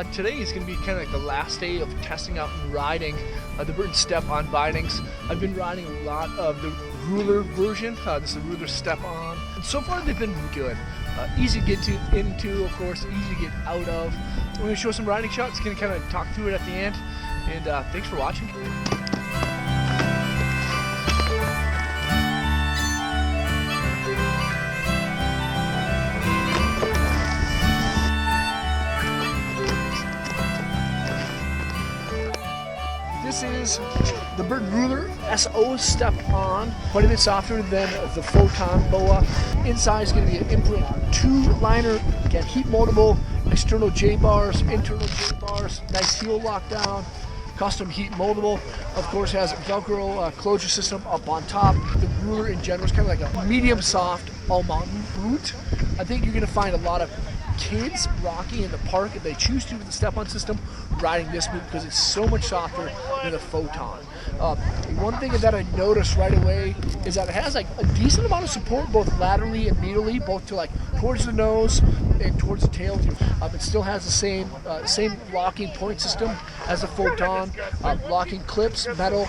Today is going to be kind of like the last day of testing out and riding the Burton Step On bindings. I've been riding a lot of the ruler version. This is the ruler Step On. And so far they've been good. Easy to get into, of course, easy to get out of. I'm going to show some riding shots, going to kind of talk through it at the end. And thanks for watching. This is the Burton Ruler SO Step On, quite a bit softer than the Photon BOA. Inside is going to be an imprint 2-liner, again heat moldable, external J-bars, internal J-bars, nice heel lockdown, custom heat moldable. Of course has a Velcro closure system up on top. The Ruler in general is kind of like a medium soft all mountain boot. I think you're going to find a lot of kids rocking in the park if they choose to with the step-on system riding this boot because it's so much softer than the Photon. One thing that I noticed right away is that it has like a decent amount of support both laterally and medially, both to like towards the nose and towards the tail. It still has the same locking point system as the Photon, locking clips, metal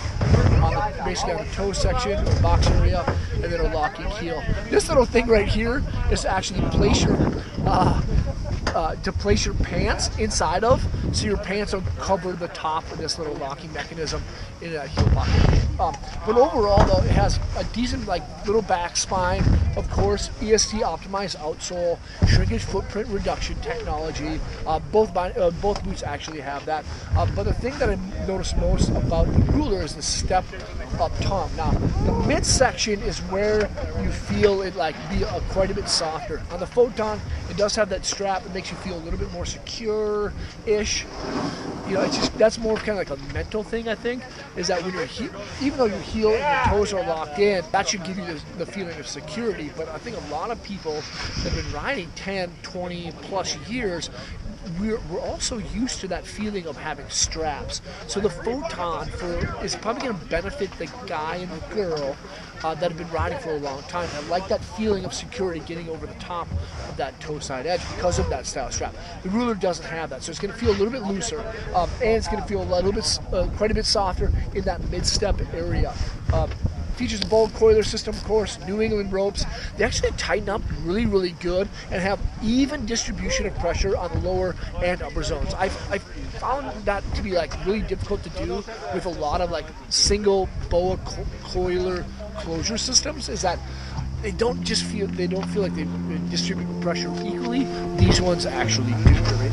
basically on the toe section or box area, and then a locking heel. This little thing right here is to actually place your pants inside of, so your pants will cover the top of this little locking mechanism in a heel pocket. But overall though, it has a decent like little back spine, of course, EST optimized outsole, shrinkage footprint reduction technology. Both boots actually have that. But the thing that I noticed most about the Ruler is the step up tongue. Now, the midsection is where you feel it like be quite a bit softer. On the Photon, it does have that strap that makes you feel a little bit more secure-ish. You know, it's just, that's more kind of like a mental thing, I think, is that when even though your heel and your toes are locked in, that should give you the feeling of security. But I think a lot of people that have been riding 10, 20 plus years, we're also used to that feeling of having straps. So the Photon is probably going to benefit the guy and the girl that have been riding for a long time. I like that feeling of security getting over the top of that toe side edge because of that style strap. The Ruler doesn't have that, so it's going to feel a little bit looser, and it's going to feel a little bit, quite a bit softer in that mid-step area. Features a bolt coiler system, of course, New England ropes. They actually tighten up really, really good and have even distribution of pressure on the lower and upper zones. I found that to be like really difficult to do with a lot of like single BOA coiler closure systems, is that they don't feel like they distribute pressure equally. These ones actually do. Right?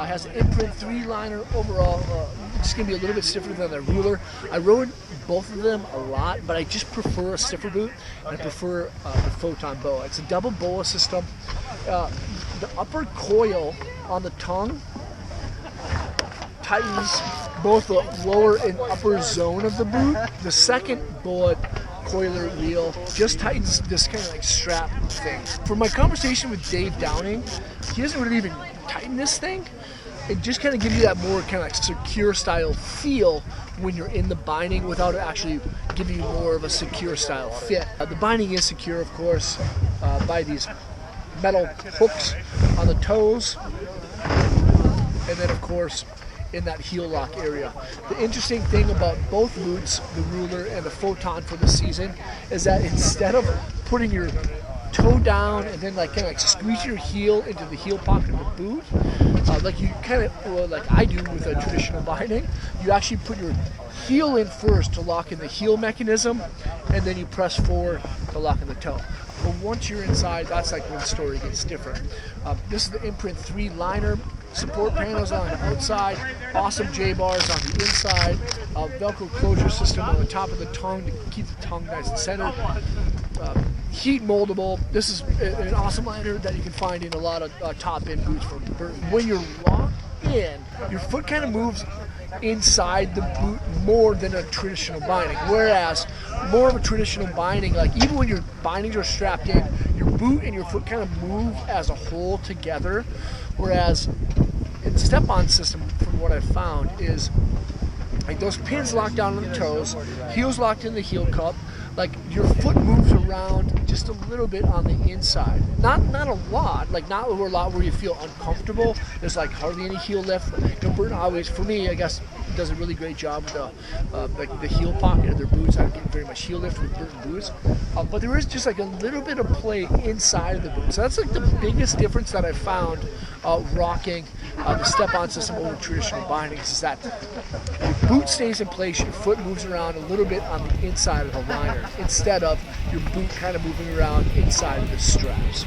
Has an imprint 3-liner overall. It's going to be a little bit stiffer than the Ruler. I rode both of them a lot, but I just prefer a stiffer boot, and I prefer the Photon BOA. It's a double BOA system. The upper coil on the tongue tightens both the lower and upper zone of the boot. The second BOA coiler wheel just tightens this kind of like strap thing. For my conversation with Dave Downing, he doesn't really even tighten this thing. It just kind of gives you that more kind of like secure style feel when you're in the binding without it actually giving you more of a secure style fit. The binding is secure, of course, by these metal hooks on the toes, and then of course in that heel lock area. The interesting thing about both boots, the Ruler and the Photon for the season, is that instead of putting your toe down and then kind of squeeze your heel into the heel pocket of the boot, like you kind of, like I do with a traditional binding, you actually put your heel in first to lock in the heel mechanism, and then you press forward to lock in the toe. But once you're inside, that's like when the story gets different. This is the imprint 3-liner. Support panels on the outside, awesome J-bars on the inside, Velcro closure system on the top of the tongue to keep the tongue nice and centered. Heat moldable. This is an awesome liner that you can find in a lot of top-end boots from Burton. When you're locked in, your foot kind of moves inside the boot more than a traditional binding. Whereas more of a traditional binding, like even when your bindings are strapped in, your boot and your foot kind of move as a whole together, whereas in the step-on system, from what I've found, is like those pins locked down on the toes, heels locked in the heel cup, like your foot moves around just a little bit on the inside. Not a lot, like not a lot where you feel uncomfortable. There's like hardly any heel lift. You know, Burton always, for me, I guess, does a really great job with like the heel pocket of their boots. I don't get very much heel lift with Burton boots, but there is just like a little bit of play inside of the boot. So that's like the biggest difference that I've found rocking the step-on system over traditional bindings, is that your boot stays in place, your foot moves around a little bit on the inside of the liner, instead of your boot kind of moving around inside of the straps.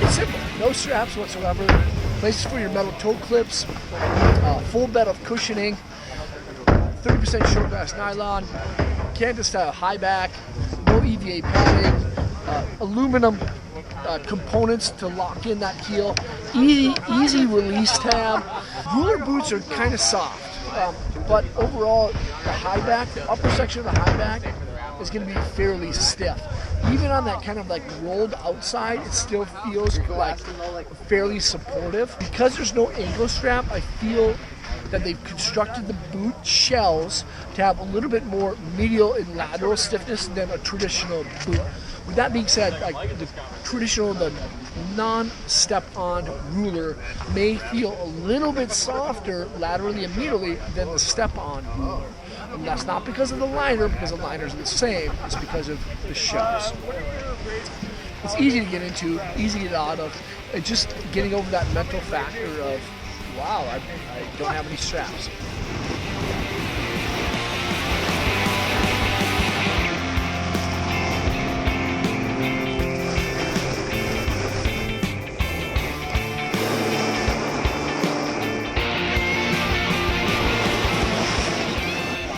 Simple, no straps whatsoever, places for your metal toe clips, full bed of cushioning, 30% short grass nylon, Canada style high back, no EVA padding, aluminum components to lock in that heel, easy release tab. Ruler boots are kind of soft, but overall the high back, the upper section of the high back is going to be fairly stiff. Even on that kind of like rolled outside, it still feels like fairly supportive. Because there's no ankle strap, I feel that they've constructed the boot shells to have a little bit more medial and lateral stiffness than a traditional boot. With that being said, like the traditional, the non-step-on ruler may feel a little bit softer laterally and medially than the step-on ruler. And that's not because of the liner, because the liner's the same, it's because of the shells. It's easy to get into, easy to get out of, and just getting over that mental factor of, wow, I don't have any straps.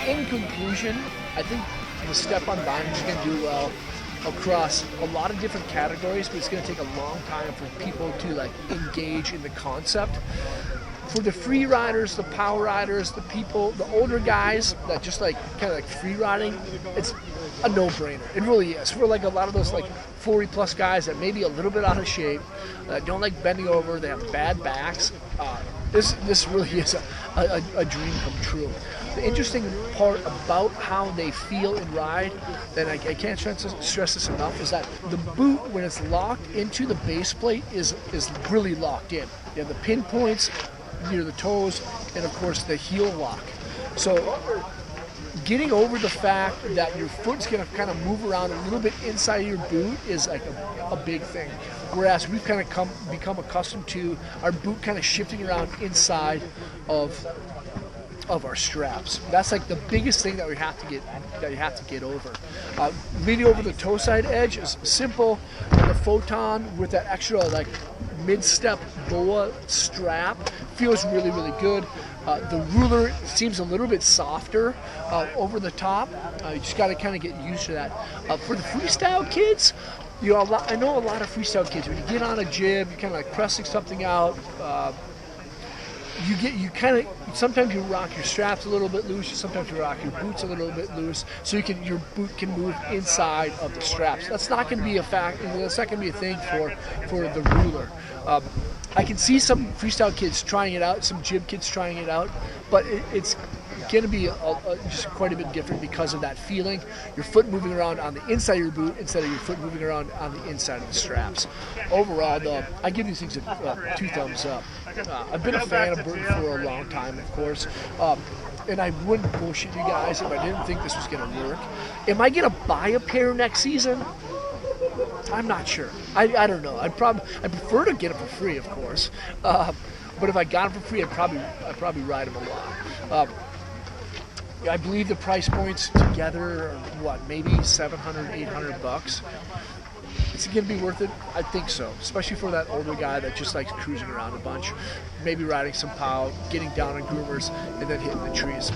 In conclusion, I think the step-on binding is going to do well across a lot of different categories, but it's going to take a long time for people to like engage in the concept. For the free riders, the power riders, the people, the older guys that just like kind of like free riding, it's a no-brainer. It really is. For like a lot of those like 40 plus guys that may be a little bit out of shape, that don't like bending over, they have bad backs, this really is a dream come true. The interesting part about how they feel and ride, that I can't stress this enough, is that the boot, when it's locked into the base plate, is really locked in. You have the pin points near the toes, and of course the heel lock. So getting over the fact that your foot's going to kind of move around a little bit inside of your boot is like a big thing. Whereas we've kind of become accustomed to our boot kind of shifting around inside of our straps. That's like the biggest thing that you have to get over. Leading over the toe side edge is simple, and the Photon with that extra like mid-step boa strap feels really, really good. The ruler seems a little bit softer over the top. You just got to kind of get used to that. For the freestyle kids, you know, I know a lot of freestyle kids, when you get on a jib, you're kind of like pressing something out. Sometimes you rock your straps a little bit loose, sometimes you rock your boots a little bit loose, so your boot can move inside of the straps. That's not going to be a fact. That's not going to be a thing for the ruler. I can see some freestyle kids trying it out, some jib kids trying it out, but it's going to be just quite a bit different because of that feeling. Your foot moving around on the inside of your boot instead of your foot moving around on the inside of the straps. Overall, though, I give these things 2 thumbs up. I've been a fan of Burton for a long time, of course, and I wouldn't bullshit you guys if I didn't think this was going to work. Am I going to buy a pair next season? I'm not sure. I don't know. I prefer to get them for free, of course. But if I got them for free, I'd probably ride them a lot. I believe the price points together are maybe $700, $800. Is it going to be worth it? I think so, especially for that older guy that just likes cruising around a bunch, maybe riding some POW, getting down on groomers, and then hitting the trees.